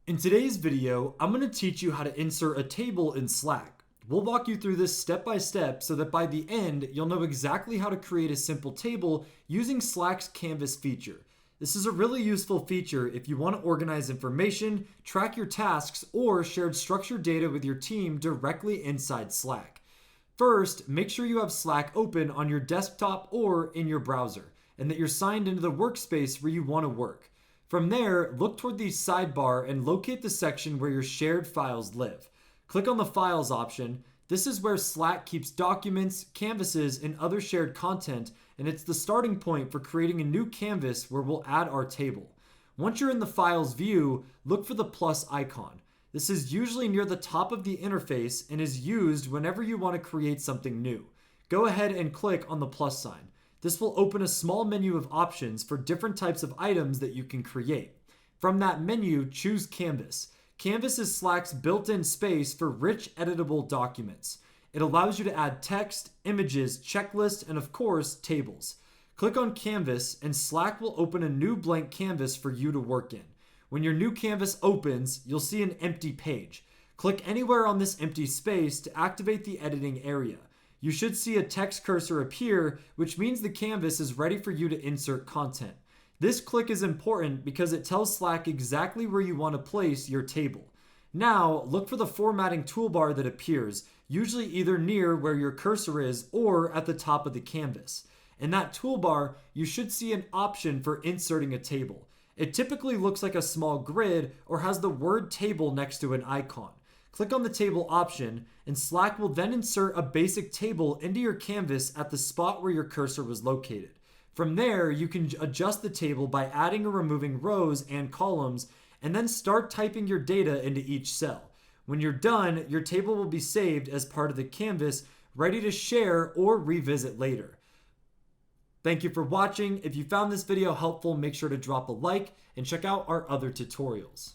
In today's video, I'm going to teach you how to insert a table in Slack. We'll walk you through this step by step so that by the end, you'll know exactly how to create a simple table using Slack's Canvas feature. This is a really useful feature if you want to organize information, track your tasks, or share structured data with your team directly inside Slack. First, make sure you have Slack open on your desktop or in your browser, and that you're signed into the workspace where you want to work. From there, look toward the sidebar and locate the section where your shared files live. Click on the Files option. This is where Slack keeps documents, canvases, and other shared content, and it's the starting point for creating a new canvas where we'll add our table. Once you're in the Files view, look for the plus icon. This is usually near the top of the interface and is used whenever you want to create something new. Go ahead and click on the plus sign. This will open a small menu of options for different types of items that you can create. From that menu, choose Canvas. Canvas is Slack's built-in space for rich editable documents. It allows you to add text, images, checklists, and of course, tables. Click on Canvas and Slack will open a new blank canvas for you to work in. When your new canvas opens, you'll see an empty page. Click anywhere on this empty space to activate the editing area. You should see a text cursor appear, which means the canvas is ready for you to insert content. This click is important because it tells Slack exactly where you want to place your table. Now, look for the formatting toolbar that appears, usually either near where your cursor is or at the top of the canvas. In that toolbar, you should see an option for inserting a table. It typically looks like a small grid or has the word table next to an icon. Click on the table option, and Slack will then insert a basic table into your canvas at the spot where your cursor was located. From there, you can adjust the table by adding or removing rows and columns, and then start typing your data into each cell. When you're done, your table will be saved as part of the canvas, ready to share or revisit later. Thank you for watching. If you found this video helpful, make sure to drop a like and check out our other tutorials.